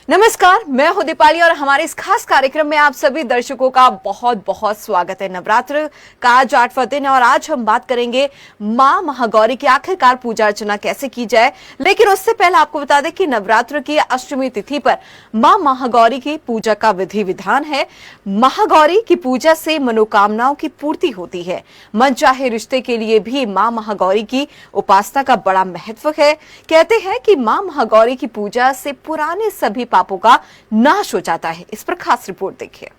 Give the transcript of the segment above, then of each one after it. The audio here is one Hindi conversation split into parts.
नमस्कार, मैं हूं दीपाली और हमारे इस खास कार्यक्रम में आप सभी दर्शकों का बहुत बहुत स्वागत है। नवरात्र का आज 8वां दिन है और आज हम बात करेंगे मां महागौरी की आखिरकार पूजा अर्चना कैसे की जाए। लेकिन उससे पहले आपको बता दें कि नवरात्र की अष्टमी तिथि पर मां महागौरी की पूजा का विधि विधान है। महागौरी की पूजा से मनोकामनाओं की पूर्ति होती है। मनचाहे रिश्ते के लिए भी मां महागौरी की उपासना का बड़ा महत्व है। कहते हैं कि मां महागौरी की पूजा से पुराने सभी पापों का नाश हो जाता है। इस पर खास रिपोर्ट देखिए।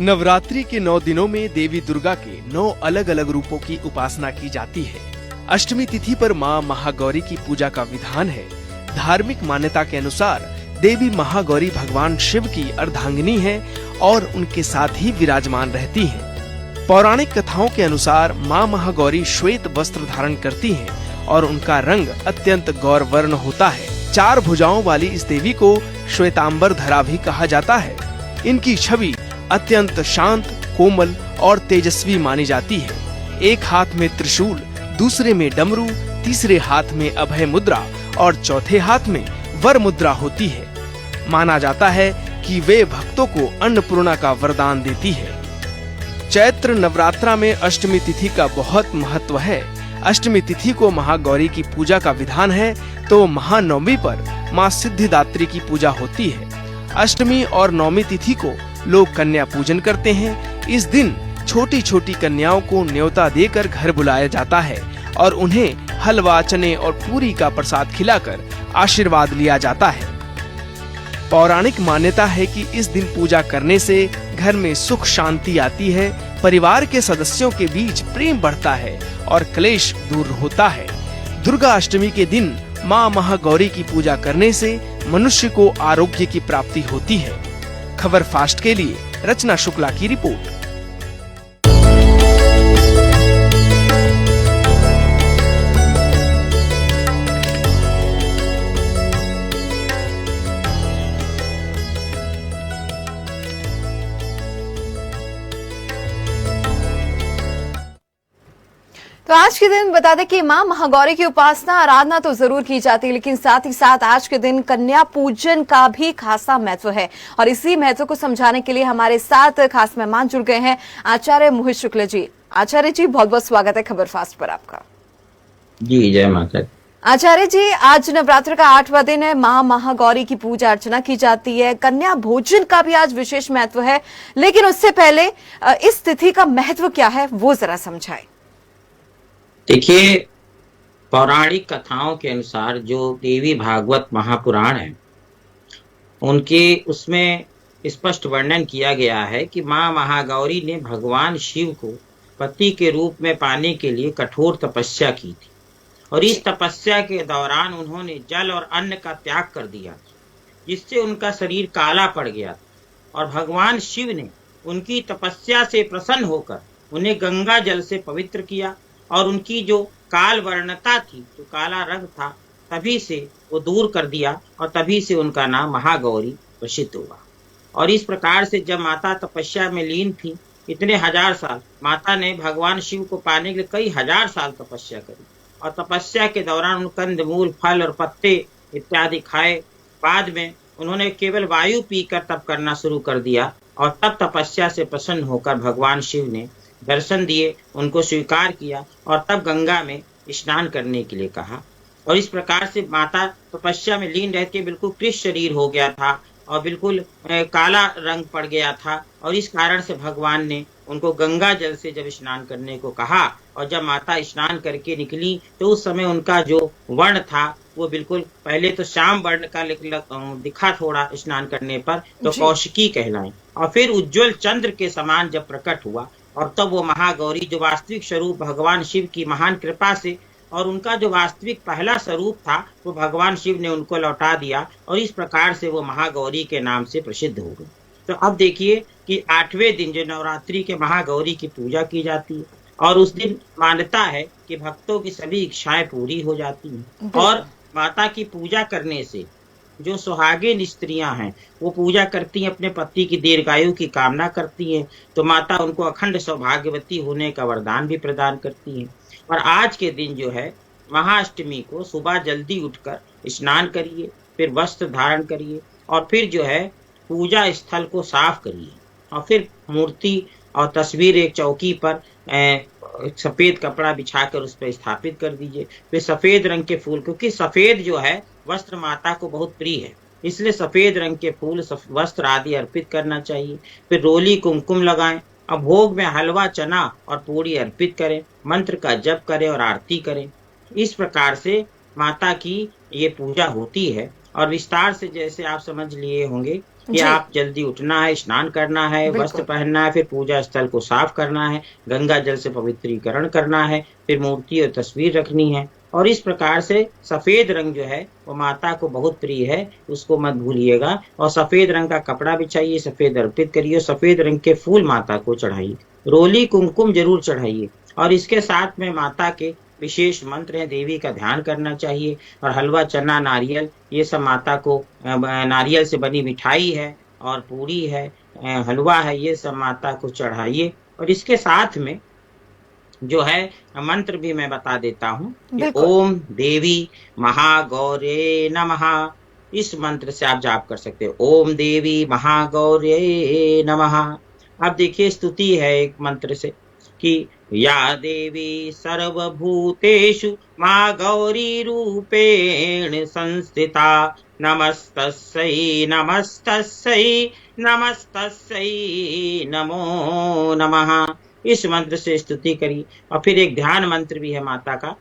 नवरात्रि के 9 दिनों में देवी दुर्गा के 9 अलग अलग रूपों की उपासना की जाती है। अष्टमी तिथि पर मां महागौरी की पूजा का विधान है। धार्मिक मान्यता के अनुसार देवी महागौरी भगवान शिव की अर्धांगिनी है और उनके साथ ही विराजमान रहती हैं। पौराणिक कथाओं के अनुसार मां महागौरी श्वेत वस्त्र धारण करती हैं और उनका रंग अत्यंत गौरवर्ण होता है। 4 भुजाओं वाली इस देवी को श्वेतांबर धरा भी कहा जाता है। इनकी छवि अत्यंत शांत, कोमल और तेजस्वी मानी जाती है। एक हाथ में त्रिशूल, दूसरे में डमरू, तीसरे हाथ में अभय मुद्रा और चौथे हाथ में वर मुद्रा होती है। माना जाता है कि वे भक्तों को अन्नपूर्णा का वरदान देती है। चैत्र नवरात्रा में अष्टमी तिथि का बहुत महत्व है। अष्टमी तिथि को महागौरी की पूजा का विधान है तो महानवमी पर मां सिद्धिदात्री की पूजा होती है। अष्टमी और नवमी तिथि को लोग कन्या पूजन करते हैं। इस दिन छोटी छोटी कन्याओं को न्योता देकर घर बुलाया जाता है और उन्हें हलवा, चने और पूरी का प्रसाद खिलाकर आशीर्वाद लिया जाता है। पौराणिक मान्यता है कि इस दिन पूजा करने से घर में सुख शांति आती है, परिवार के सदस्यों के बीच प्रेम बढ़ता है और क्लेश दूर होता है। दुर्गा अष्टमी के दिन मां महागौरी की पूजा करने से मनुष्य को आरोग्य की प्राप्ति होती है। खबर फास्ट के लिए रचना शुक्ला की रिपोर्ट। तो आज के दिन बता दें कि मां महागौरी की उपासना आराधना तो जरूर की जाती है, लेकिन साथ ही साथ आज के दिन कन्या पूजन का भी खासा महत्व है। और इसी महत्व को समझाने के लिए हमारे साथ खास मेहमान जुड़ गए हैं, आचार्य मोहित शुक्ल जी। आचार्य जी, बहुत बहुत स्वागत है खबर फास्ट पर आपका। जी, जय माता। आचार्य जी, आज नवरात्र का 8वां दिन है। मां महागौरी की पूजा अर्चना की जाती है। कन्या भोजन का भी आज विशेष महत्व है, लेकिन उससे पहले इस तिथि का महत्व क्या है वो जरा समझाएं। देखिए, पौराणिक कथाओं के अनुसार जो देवी भागवत महापुराण है, उनके उसमें स्पष्ट वर्णन किया गया है कि मां महागौरी ने भगवान शिव को पति के रूप में पाने के लिए कठोर तपस्या की थी और इस तपस्या के दौरान उन्होंने जल और अन्न का त्याग कर दिया, जिससे उनका शरीर काला पड़ गया और भगवान शिव ने उनकी तपस्या से प्रसन्न होकर उन्हें गंगा जल से पवित्र किया और उनकी जो काल वर्णता थी, जो काला रंग था, तभी से वो दूर कर दिया और तभी से उनका नाम महागौरी प्रसिद्ध हुआ। और इस प्रकार से जब माता तपस्या में लीन थी, इतने हजार साल माता ने भगवान शिव को पाने के लिए कई हजार साल तपस्या करी और तपस्या के दौरान कंदमूल, फल और पत्ते इत्यादि खाए। बाद में उन्होंने केवल वायु पीकर तप करना शुरू कर दिया और तब तपस्या से प्रसन्न होकर भगवान शिव ने दर्शन दिए, उनको स्वीकार किया और तब गंगा में स्नान करने के लिए कहा। और इस प्रकार से माता तपस्या में लीन रहकर बिल्कुल कृष्ण शरीर हो गया था और बिल्कुल काला रंग पड़ गया था और इस कारण से भगवान ने उनको गंगा जल से जब स्नान करने को कहा और जब माता स्नान करके निकली तो उस समय उनका जो वर्ण था वो बिल्कुल पहले तो श्याम वर्ण का दिखा थोड़ा स्नान करने पर तो कौशिकी कहलाई और फिर उज्जवल चंद्र के समान जब प्रकट हुआ और तब वो महागौरी जो वास्तविक स्वरूप भगवान शिव की महान कृपा से और उनका जो वास्तविक पहला स्वरूप था वो भगवान शिव ने उनको लौटा दिया और इस प्रकार से वो महागौरी के नाम से प्रसिद्ध हो गई। तो अब देखिए कि 8वें दिन जो नवरात्रि के महागौरी की पूजा की जाती है और उस दिन मान्यता है कि भक्तों की सभी इच्छाएं पूरी हो जाती हैं। और माता की पूजा करने से जो सुहागिन स्त्रियां हैं वो पूजा करती हैं, अपने पति की दीर्घायु की कामना करती हैं, तो माता उनको अखंड सौभाग्यवती होने का वरदान भी प्रदान करती हैं। और आज के दिन जो है महाअष्टमी को सुबह जल्दी उठकर स्नान करिए, फिर वस्त्र धारण करिए और फिर जो है पूजा स्थल को साफ करिए और फिर मूर्ति और तस्वीर एक चौकी पर सफेद कपड़ा बिछाकर उस पर स्थापित कर दीजिए। फिर सफेद रंग के फूल, क्योंकि सफेद जो है वस्त्र माता को बहुत प्रिय है, इसलिए सफेद रंग के फूल वस्त्र आदि अर्पित करना चाहिए। फिर रोली कुमकुम लगाएं और भोग में हलवा चना और पूरी अर्पित करें, मंत्र का जप करें और आरती करें। इस प्रकार से माता की ये पूजा होती है। और विस्तार से जैसे आप समझ लिए होंगे कि आप जल्दी उठना है, स्नान करना है, वस्त्र पहनना है, फिर पूजा स्थल को साफ करना है, गंगा जल से पवित्रीकरण करना है, फिर मूर्ति और तस्वीर रखनी है। और इस प्रकार से सफेद रंग जो है वो माता को बहुत प्रिय है, उसको मत भूलिएगा। और सफेद रंग का कपड़ा बिछाइए, सफेद अर्पित करिए, सफेद रंग के फूल माता को चढ़ाइए, रोली कुमकुम जरूर चढ़ाइए। और इसके साथ में माता के विशेष मंत्र है, देवी का ध्यान करना चाहिए। और हलवा चना नारियल ये सब माता को, नारियल से बनी मिठाई है और पूरी है, हलवा है, ये सब माता को चढ़ाइए। और इसके साथ में जो है मंत्र भी मैं बता देता हूँ कि ओम देवी महागौरे नमः। इस मंत्र से आप जाप कर सकते हो, ओम देवी महागौरे नमः। अब देखिए स्तुति है एक मंत्र से कि या देवी सर्वभूतेषु मां गौरी रूपेण संस्थिता, नमस्तस्यै नमस्तस्यै नमस्तस्यै नमो नमः। इस मंत्र से स्तुति करिए। और फिर एक ध्यान मंत्र भी है माता का,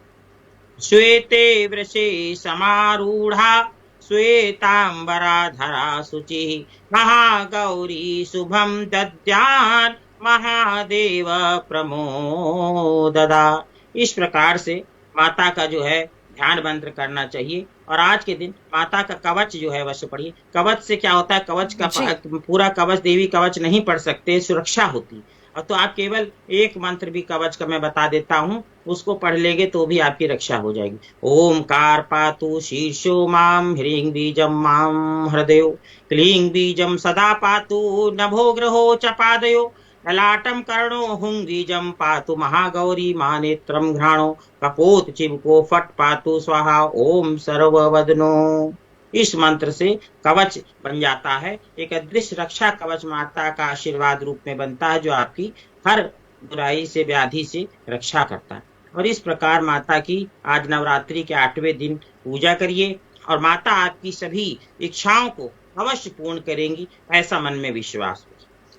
श्वेते वृषे समारूढ़ा श्वेतांबराधरा शुचि, महागौरी शुभम दद्यान महादेव प्रमोददा। इस प्रकार से माता का जो है ध्यान मंत्र करना चाहिए। और आज के दिन माता का कवच जो है वैसे पढ़िए। कवच से क्या होता है, कवच का पूरा कवच देवी कवच नहीं पढ़ सकते, सुरक्षा होती। और तो आप केवल एक मंत्र भी कवच का मैं बता देता हूँ, उसको पढ़ लेंगे तो भी आपकी रक्षा हो जाएगी। ओमकार पातु शीर्षो माम, ह्रीं बीजम माम हृदयो, क्लीं बीजम सदा पातु नभो ग्रहो च पादयो, ललाटम कर्णो हुंगीजम पातु महागौरी मानेत्रम घ्राणो, कपोत चिबको फट पातु स्वाहा ओम सर्ववदनो। इस मंत्र से कवच बन जाता है, एक अदृश्य रक्षा कवच माता का आशीर्वाद रूप में बनता है, जो आपकी हर बुराई से व्याधि से रक्षा करता है। और इस प्रकार माता की आज नवरात्रि के 8वें दिन पूजा करिए और माता आपकी सभी इच्छाओं को अवश्य पूर्ण करेंगी, ऐसा मन में विश्वास हो।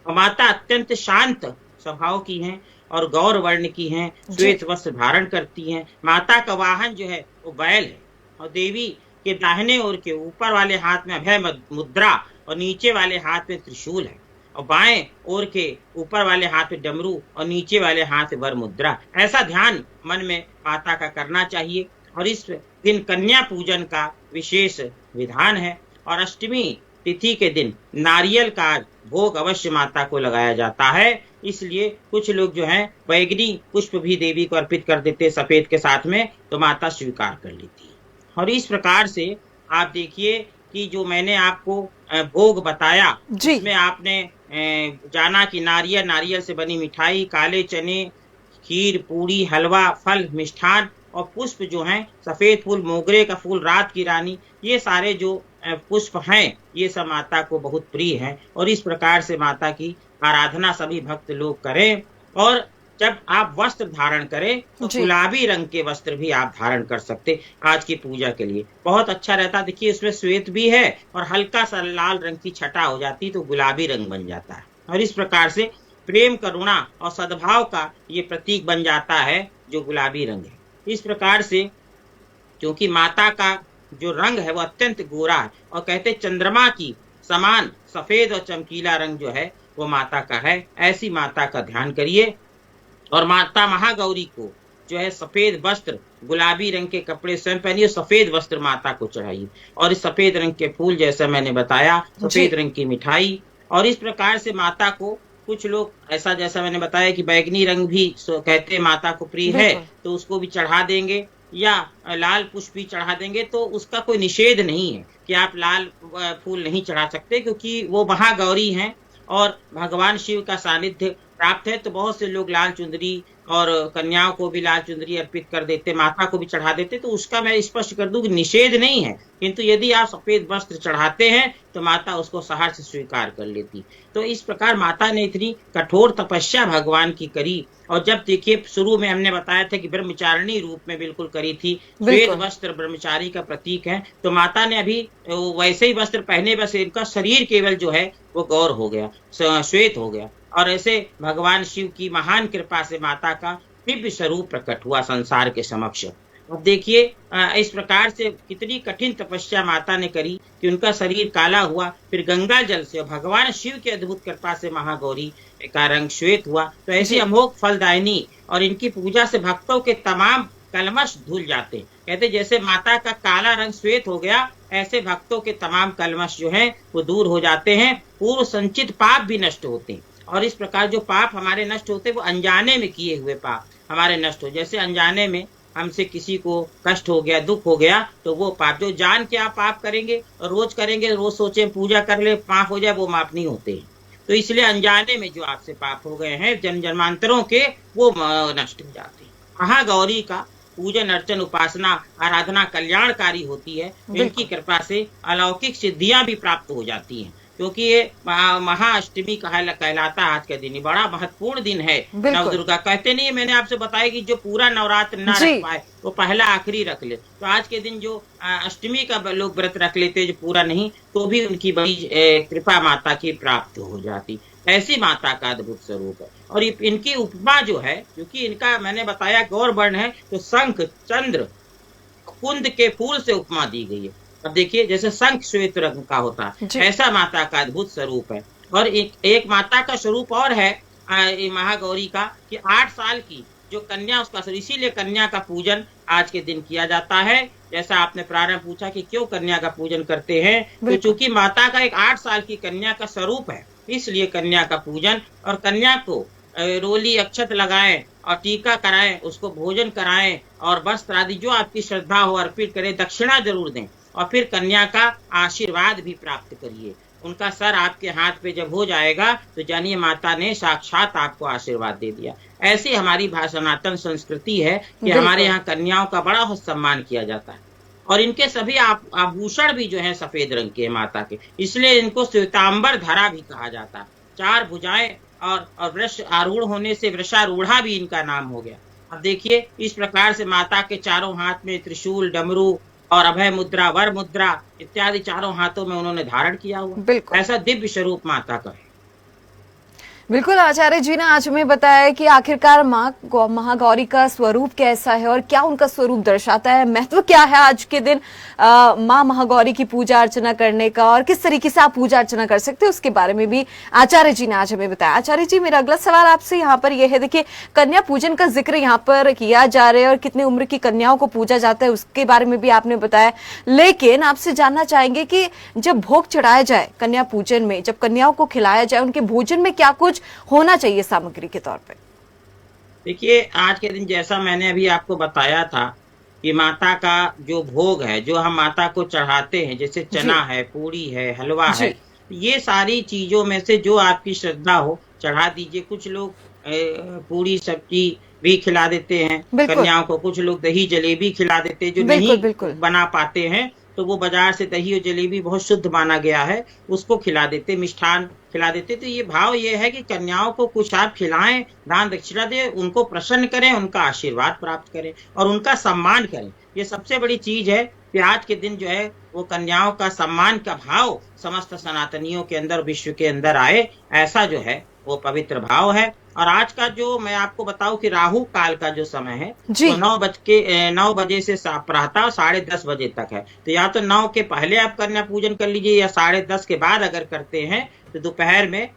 और माता अत्यंत शांत स्वभाव की हैं और गौर वर्ण की हैं, श्वेत वस्त्र धारण करती हैं। माता का वाहन जो है वो बैल है और देवी के दाहिने ओर के ऊपर वाले हाथ में अभय मुद्रा और नीचे वाले हाथ में त्रिशूल है, और बाएं ओर के ऊपर वाले हाथ में डमरू और नीचे वाले हाथ में वर मुद्रा। ऐसा ध्यान मन में माता का करना चाहिए। और इस दिन कन्या पूजन का विशेष विधान है। और अष्टमी तिथि के दिन नारियल का भोग अवश्य माता को लगाया जाता है, इसलिए कुछ लोग जो हैं बैगनी पुष्प भी देवी को अर्पित कर देते सफेद के साथ में, तो माता स्वीकार कर लेती है। और इस प्रकार से आप देखिए कि जो मैंने आपको भोग बताया जिसमें आपने जाना कि नारियल से बनी मिठाई, काले चने, खीर, पूरी, हलवा, फल, मिष्ठान और पुष्प जो हैं सफेद फूल, मोगरे का फूल, रात की रानी, ये सारे जो पुष्प हैं ये सब माता को बहुत प्रिय हैं। और इस प्रकार से माता की आराधना सभी भक्त लोग करें। और जब आप वस्त्र धारण करें तो गुलाबी रंग के वस्त्र भी आप धारण कर सकते आज की पूजा के लिए, बहुत अच्छा रहता। देखिए इसमें श्वेत भी है और हल्का सा लाल रंग की छटा हो जाती तो गुलाबी रंग बन जाता है। और इस प्रकार से प्रेम, करुणा और सद्भाव का ये प्रतीक बन जाता है जो गुलाबी रंग है। इस प्रकार से क्योंकि माता का जो रंग है वो अत्यंत गोरा है और कहते चंद्रमा की समान सफेद और चमकीला रंग जो है वो माता का है, ऐसी माता का ध्यान करिए। और माता महागौरी को जो है सफेद वस्त्र, गुलाबी रंग के कपड़े स्वयं पहनिए, सफेद वस्त्र माता को चढ़ाइए और इस सफेद रंग के फूल जैसा मैंने बताया, सफेद रंग की मिठाई। और इस प्रकार से माता को कुछ लोग ऐसा, जैसा मैंने बताया कि बैगनी रंग भी कहते हैं माता को प्रिय है, बिल्कुल। तो उसको भी चढ़ा देंगे, या लाल पुष्प भी चढ़ा देंगे। तो उसका कोई निषेध नहीं है कि आप लाल फूल नहीं चढ़ा सकते, क्योंकि वो महागौरी हैं और भगवान शिव का सानिध्य प्राप्त है। तो बहुत से लोग लाल चुंदरी और कन्याओं को भी लाल चुंदरी अर्पित कर देते, माता को भी चढ़ा देते। तो उसका मैं स्पष्ट कर दूं कि निषेध नहीं है, किंतु यदि आप सफेद वस्त्र चढ़ाते हैं तो माता उसको सहर्ष स्वीकार कर लेती। तो इस प्रकार माता ने इतनी कठोर तपस्या भगवान की करी। और जब देखिए शुरू में हमने बताया था कि ब्रह्मचारिणी रूप में बिल्कुल करी थी, श्वेत वस्त्र ब्रह्मचारी का प्रतीक है, तो माता ने अभी वैसे ही वस्त्र पहने, बस इनका शरीर केवल जो है वो गौर हो गया, श्वेत हो गया। और ऐसे भगवान शिव की महान कृपा से माता का दिव्य स्वरूप प्रकट हुआ संसार के समक्ष। अब देखिए इस प्रकार से कितनी कठिन तपस्या माता ने करी कि उनका शरीर काला हुआ, फिर गंगा जल से भगवान शिव की अद्भुत कृपा से महागौरी का रंग श्वेत हुआ। तो ऐसी अमोघ फलदायिनी और इनकी पूजा से भक्तों के तमाम कलमश धुल जाते। कहते जैसे माता का काला रंग श्वेत हो गया, ऐसे भक्तों के तमाम कलमश जो हैं वो दूर हो जाते हैं, पूर्व संचित पाप भी नष्ट होते हैं। और इस प्रकार जो पाप हमारे नष्ट होते वो अनजाने में किए हुए पाप हमारे नष्ट हो। जैसे अनजाने में हमसे किसी को कष्ट हो गया, दुख हो गया, तो वो पाप जो जान के आप पाप करेंगे और रोज करेंगे, रोज सोचे पूजा कर ले माफ हो जाए, वो माफ नहीं होते हैं। तो इसलिए अनजाने में जो आपसे पाप हो गए हैं जन्म जन्मांतरों के, वो नष्ट हो जाते हैं। महागौरी का पूजन अर्चन उपासना आराधना कल्याणकारी होती है। इनकी कृपा से अलौकिक सिद्धियां भी प्राप्त हो जाती हैं, क्योंकि ये महाअष्टमी कहलाता है। आज का दिन बड़ा महत्वपूर्ण दिन है। नवदुर्गा कहते नहीं, मैंने आपसे बताया कि जो पूरा नवरात्र न रख पाए वो पहला आखिरी रख ले। तो आज के दिन जो अष्टमी का लोग व्रत रख लेते, जो पूरा नहीं, तो भी उनकी बड़ी कृपा माता की प्राप्त हो जाती। ऐसी माता का अद्भुत स्वरूप है। और इनकी उपमा जो है, क्योंकि इनका मैंने बताया गौर वर्ण है, तो शंख चंद्र कुंद के फूल से उपमा दी गई है। अब देखिए जैसे शंख श्वेत रंग का होता है, ऐसा माता का अद्भुत स्वरूप है। और एक माता का स्वरूप और है महागौरी का कि 8 साल की जो कन्या उसका स्वरूप, इसीलिए कन्या का पूजन आज के दिन किया जाता है। जैसा आपने प्रारंभ पूछा कि क्यों कन्या का पूजन करते हैं, तो चूंकि माता का एक 8 साल की कन्या का स्वरूप है, इसलिए कन्या का पूजन। और कन्या को रोली अक्षत लगाएं और टीका कराएं, उसको भोजन कराएं और वस्त्र आदि जो आपकी श्रद्धा हो अर्पित करें, दक्षिणा जरूर दें। और फिर कन्या का आशीर्वाद भी प्राप्त करिए। उनका सर आपके हाथ पे जब हो जाएगा तो जानिए माता ने साक्षात आपको आशीर्वाद दे दिया। ऐसी हमारी सनातन संस्कृति है कि हमारे यहाँ कन्याओं का बड़ा सम्मान किया जाता है। और इनके सभी आभूषण भी जो है सफेद रंग के माता के, इसलिए इनको श्वेतांबर धरा भी कहा जाता है। 4 भुजाएं और वृष आरूढ़ होने से वृषारूढ़ा भी इनका नाम हो गया। अब देखिए इस प्रकार से माता के चारों हाथ में त्रिशूल, डमरू और अभय मुद्रा, वर मुद्रा इत्यादि चारों हाथों में उन्होंने धारण किया हुआ। ऐसा दिव्य स्वरूप माता का है। बिल्कुल, आचार्य जी ने आज हमें बताया कि आखिरकार माँ महागौरी का स्वरूप कैसा है और क्या उनका स्वरूप दर्शाता है, महत्व क्या है आज के दिन माँ महागौरी की पूजा अर्चना करने का, और किस तरीके से आप पूजा अर्चना कर सकते हैं उसके बारे में भी आचार्य जी ने आज हमें बताया। आचार्य जी, मेरा अगला सवाल आपसे यहाँ पर यह है, देखिए कन्या पूजन का जिक्र यहाँ पर किया जा रहा है और कितनी उम्र की कन्याओं को पूजा जाता है उसके बारे में भी आपने बताया, लेकिन आपसे जानना चाहेंगे कि जब भोग चढ़ाया जाए कन्या पूजन में, जब कन्याओं को खिलाया जाए, उनके भोजन में क्या कुछ होना चाहिए सामग्री के तौर पे? देखिए आज के दिन जैसा मैंने अभी आपको बताया था कि माता का जो भोग है, जो हम माता को चढ़ाते हैं, जैसे चना है, पूरी है, हलवा है, ये सारी चीजों में से जो आपकी श्रद्धा हो चढ़ा दीजिए। कुछ लोग पूरी सब्जी भी खिला देते हैं कन्याओं को, कुछ लोग दही जलेबी खिला देते हैं। जो नहीं बना पाते हैं तो वो बाजार से दही और जलेबी बहुत शुद्ध माना गया है, उसको खिला देते, मिष्ठान खिला देते। तो ये भाव ये है कि कन्याओं को कुछ आप खिलाएं, दान दक्षिणा दें, उनको प्रसन्न करें, उनका आशीर्वाद प्राप्त करें और उनका सम्मान करें। ये सबसे बड़ी चीज है कि आज के दिन जो है वो कन्याओं का सम्मान का भाव समस्त सनातनियों के अंदर, विश्व के अंदर आए, ऐसा जो है वो पवित्र भाव है। और आज का जो मैं आपको बताऊं कि राहु काल का जो समय है वो 9 बजे से प्रातः 10:30 बजे तक है। तो या तो 9 के पहले आप कन्या पूजन कर लीजिए, या 10:30 के बाद अगर करते हैं तो दोपहर में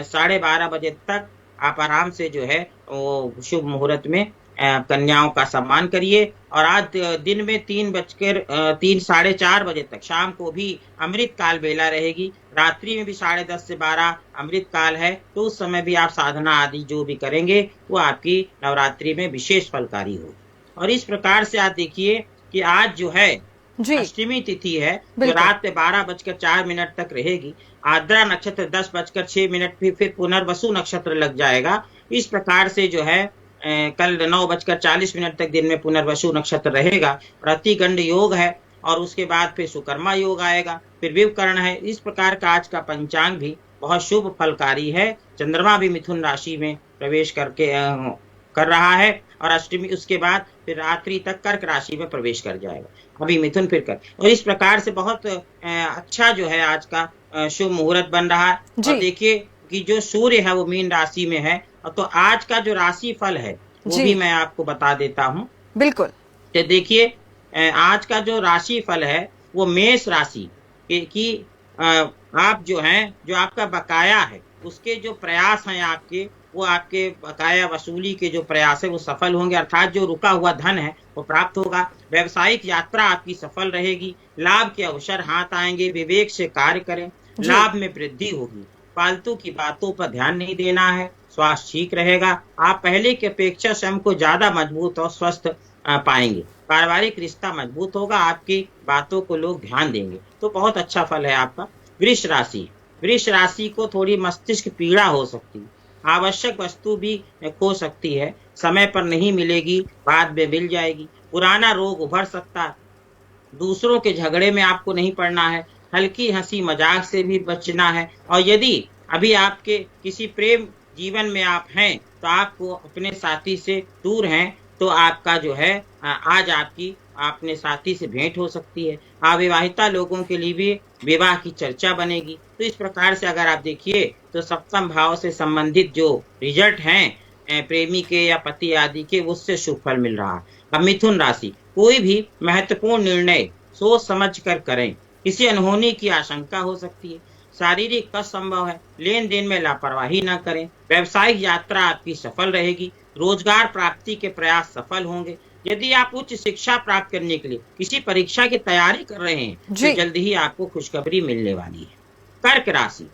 12:30 बजे तक आप आराम से जो है वो शुभ मुहूर्त में कन्याओं का सम्मान करिए। और आज दिन में 3 साढ़े 4 बजे तक शाम को भी अमृत काल बेला रहेगी। रात्रि में भी 10:30 से 12 अमृत काल है। तो उस समय भी आप साधना आदि जो भी करेंगे वो आपकी नवरात्रि में विशेष फलकारी होगी। और इस प्रकार से आप देखिए कि आज जो है जी अष्टमी तिथि है, जो बिल्कुल। रात में 12:04 तक रहेगी। आद्रा नक्षत्र 10:06 फिर पुनर्वसु नक्षत्र लग जाएगा। इस प्रकार से जो है कल 9:40 तक दिन में पुनर्वसु नक्षत्र रहेगा और अतिगंड योग है। और उसके बाद फिर सुकर्मा योग आएगा, फिर विवकर्ण है। इस प्रकार का आज का पंचांग भी बहुत शुभ फलकारी है। चंद्रमा भी मिथुन राशि में प्रवेश कर रहा है और अष्टमी उसके बाद फिर रात्रि तक कर्क राशि में प्रवेश कर जाएगा। अभी मिथुन फिर कर, और इस प्रकार से बहुत अच्छा जो है आज का शुभ मुहूर्त बन रहा है। और देखिए कि जो सूर्य है वो मीन राशि में है। तो आज का जो राशि फल है वो भी मैं आपको बता देता हूँ। बिल्कुल। तो देखिए आज का जो राशि फल है वो मेष राशि की आप जो हैं, जो आपका बकाया है उसके जो प्रयास हैं आपके, वो आपके बकाया वसूली के जो प्रयास है वो सफल होंगे। अर्थात जो रुका हुआ धन है वो प्राप्त होगा। व्यावसायिक यात्रा आपकी सफल रहेगी। लाभ के अवसर हाथ आएंगे। विवेक से कार्य करें, लाभ में वृद्धि होगी। फालतू की बातों पर ध्यान नहीं देना है। स्वास्थ्य ठीक रहेगा। आप पहले की अपेक्षा स्वयं को ज्यादा मजबूत और स्वस्थ पाएंगे। पारिवारिक रिश्ता मजबूत होगा। आपकी बातों को लोग ध्यान देंगे। तो बहुत अच्छा फल है आपका। वृष राशि, वृष राशि को थोड़ी मस्तिष्क पीड़ा हो सकती है। आवश्यक वस्तु भी खो सकती है, समय पर नहीं मिलेगी, बाद में मिल जाएगी। पुराना रोग उभर सकता है। दूसरों के झगड़े में आपको नहीं पड़ना है। हल्की हंसी मजाक से भी बचना है। और यदि अभी आपके किसी प्रेम जीवन में आप हैं तो आपको अपने साथी से दूर हैं तो आपका जो है आज आपकी अपने साथी से भेंट हो सकती है। अविवाहिता लोगों के लिए भी विवाह की चर्चा बनेगी। तो इस प्रकार से अगर आप देखिए तो सप्तम भाव से संबंधित जो रिजल्ट हैं प्रेमी के या पति आदि के, उससे शुभ फल मिल रहा है। अब मिथुन राशि, कोई भी महत्वपूर्ण निर्णय सोच समझ कर करें। किसी अनहोनी की आशंका हो सकती है। शारीरिक कष्ट संभव है। लेन देन में लापरवाही न करें। व्यवसायिक यात्रा आपकी सफल रहेगी। रोजगार प्राप्ति के प्रयास सफल होंगे। यदि आप उच्च शिक्षा प्राप्त करने के लिए किसी परीक्षा की तैयारी कर रहे हैं तो जल्द ही आपको खुशखबरी मिलने वाली है। कर्क राशि,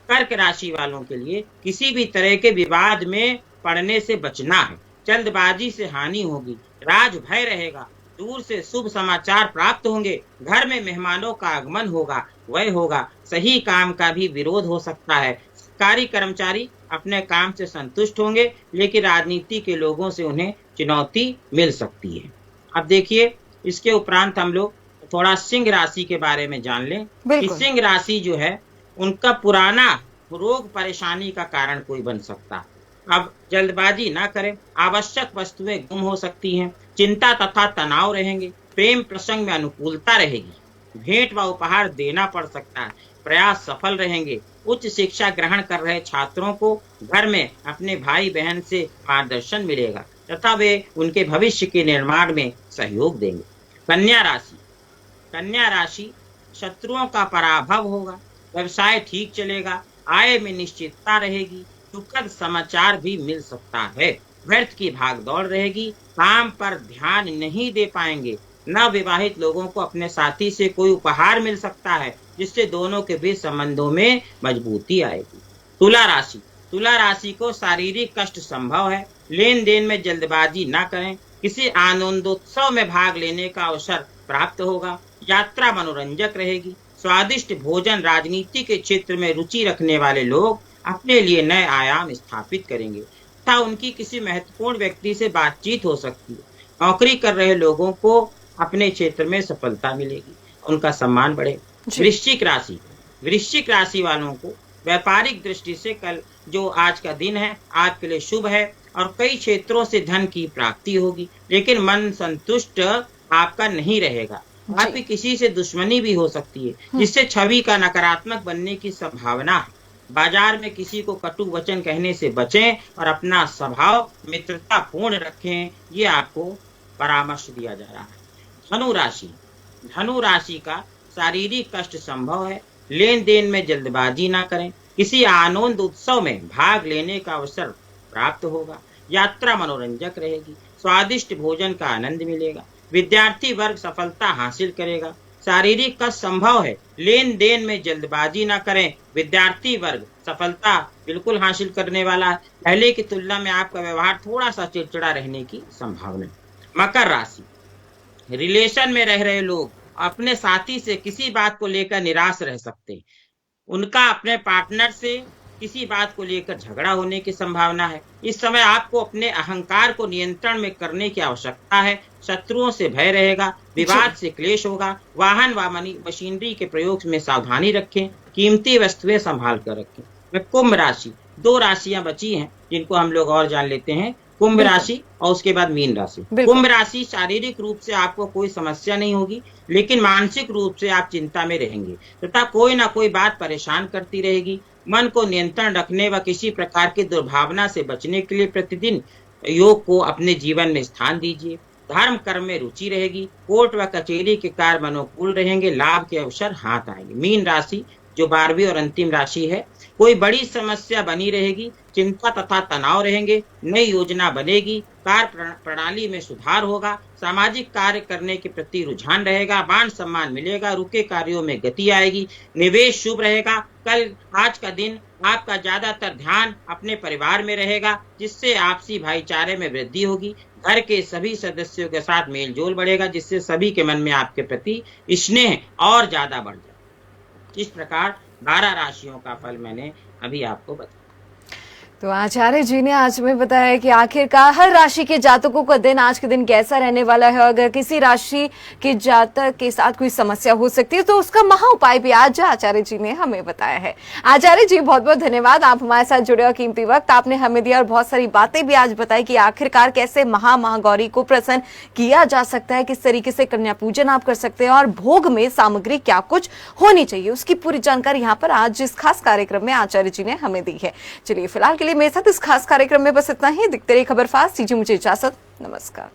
कर्क राशि वालों के लिए किसी भी तरह के विवाद में पड़ने से बचना है। जल्दबाजी से हानि होगी। राज भय रहेगा। दूर से शुभ समाचार प्राप्त होंगे। घर में मेहमानों का आगमन होगा, वह होगा। सही काम का भी विरोध हो सकता है। सरकारी कर्मचारी अपने काम से संतुष्ट होंगे, लेकिन राजनीति के लोगों से उन्हें चुनौती मिल सकती है। अब देखिए इसके उपरांत हम लोग थोड़ा सिंह राशि के बारे में जान लें कि सिंह राशि जो है उनका पुराना रोग परेशानी का कारण कोई बन सकता है। अब जल्दबाजी ना करें। आवश्यक वस्तुएं गुम हो सकती हैं। चिंता तथा तनाव रहेंगे। प्रेम प्रसंग में अनुकूलता रहेगी। भेंट व उपहार देना पड़ सकता है। प्रयास सफल रहेंगे। उच्च शिक्षा ग्रहण कर रहे छात्रों को घर में अपने भाई बहन से मार्गदर्शन मिलेगा तथा वे उनके भविष्य के निर्माण में सहयोग देंगे। कन्या राशि, कन्या राशि शत्रुओं का पराभव होगा। व्यवसाय ठीक चलेगा। आय में निश्चितता रहेगी। सुखद समाचार भी मिल सकता है। व्यर्थ की भागदौड़ रहेगी। काम पर ध्यान नहीं दे पाएंगे। नवविवाहित लोगों को अपने साथी से कोई उपहार मिल सकता है जिससे दोनों के बीच संबंधों में मजबूती आएगी। तुला राशि, तुला राशि को शारीरिक कष्ट संभव है। लेन देन में जल्दबाजी ना करें। किसी आनंदोत्सव में भाग लेने का अवसर प्राप्त होगा। यात्रा मनोरंजक रहेगी। स्वादिष्ट भोजन, राजनीति के क्षेत्र में रुचि रखने वाले लोग अपने लिए नए आयाम स्थापित करेंगे तथा उनकी किसी महत्वपूर्ण व्यक्ति से बातचीत हो सकती है। नौकरी कर रहे लोगों को अपने क्षेत्र में सफलता मिलेगी। उनका सम्मान बढ़ेगा। वृश्चिक राशि, वृश्चिक राशि वालों को व्यापारिक दृष्टि से कल जो आज का दिन है आपके लिए शुभ है और कई क्षेत्रों से धन की प्राप्ति होगी, लेकिन मन संतुष्ट आपका नहीं रहेगा। आपकी किसी से दुश्मनी भी हो सकती है जिससे छवि का नकारात्मक बनने की संभावना है। बाजार में किसी को कटु वचन कहने से बचें और अपना स्वभाव मित्रता पूर्ण रखें, ये आपको परामर्श दिया जा रहा है। धनु राशि, धनु राशि का शारीरिक कष्ट संभव है। लेन देन में जल्दबाजी ना करें। किसी आनंद उत्सव में भाग लेने का अवसर प्राप्त होगा। यात्रा मनोरंजक रहेगी। स्वादिष्ट भोजन का आनंद मिलेगा। विद्यार्थी वर्ग सफलता हासिल करेगा। शारीरिक कष्ट संभव है, लेन देन में जल्दबाजी ना करें। विद्यार्थी वर्ग सफलता बिल्कुल हासिल करने वाला है। पहले की तुलना में आपका व्यवहार थोड़ा सा चिड़चिड़ा रहने की संभावना है। मकर राशि, रिलेशन में रह रहे लोग अपने साथी से किसी बात को लेकर निराश रह सकते हैं। उनका अपने पार्टनर से किसी बात को लेकर झगड़ा होने की संभावना है। इस समय आपको अपने अहंकार को नियंत्रण में करने की आवश्यकता है। शत्रुओं से भय रहेगा, विवाद से क्लेश होगा। वाहन व मशीनरी के प्रयोग में सावधानी रखें। कीमती वस्तुएं संभाल कर रखें। कुंभ राशि, 2 राशियां बची हैं जिनको हम लोग और जान लेते हैं। कुंभ राशि और उसके बाद मीन राशि। कुंभ राशि, शारीरिक रूप से आपको कोई समस्या नहीं होगी, लेकिन मानसिक रूप से आप चिंता में रहेंगे तथा कोई ना कोई बात परेशान करती रहेगी। मन को नियंत्रण रखने व किसी प्रकार की दुर्भावना से बचने के लिए प्रतिदिन योग को अपने जीवन में स्थान दीजिए। धर्म कर्म में रुचि रहेगी। कोर्ट व कचहरी के कार्य मनोकूल रहेंगे। लाभ के अवसर हाथ आएंगे। मीन राशि जो 12वीं और अंतिम राशि है, कोई बड़ी समस्या बनी रहेगी। चिंता तथा तनाव रहेंगे। नई योजना बनेगी। कार्य प्रणाली में सुधार होगा। सामाजिक कार्य करने के प्रति रुझान रहेगा। मान सम्मान मिलेगा। रुके कार्यों में गति आएगी। निवेश शुभ रहेगा। आज का दिन आपका ज्यादातर ध्यान अपने परिवार में रहेगा, जिससे आपसी भाईचारे में वृद्धि होगी। घर के सभी सदस्यों के साथ मेलजोल बढ़ेगा, जिससे सभी के मन में आपके प्रति स्नेह और ज्यादा बढ़ जाएगा। इस प्रकार 12 राशियों का फल मैंने अभी आपको बताया। तो आचार्य जी ने आज में बताया कि आखिरकार हर राशि के जातकों का दिन आज के दिन कैसा रहने वाला है। अगर किसी राशि के जातक के साथ कोई समस्या हो सकती है तो उसका महा उपाय भी आज आचार्य जी ने हमें बताया है। आचार्य जी बहुत बहुत धन्यवाद, आप हमारे साथ जुड़े और कीमती वक्त आपने हमें दिया और बहुत सारी बातें भी आज बताई कि आखिरकार कैसे महागौरी को प्रसन्न किया जा सकता है, किस तरीके से कन्या पूजन आप कर सकते हैं और भोग में सामग्री क्या कुछ होनी चाहिए, उसकी पूरी जानकारी यहाँ पर आज इस खास कार्यक्रम में आचार्य जी ने हमें दी है। चलिए फिलहाल के लिए मेरे साथ इस खास कार्यक्रम में बस इतना ही। दिखते रहिए खबर फास्ट। दीजिए मुझे इजाजत। नमस्कार।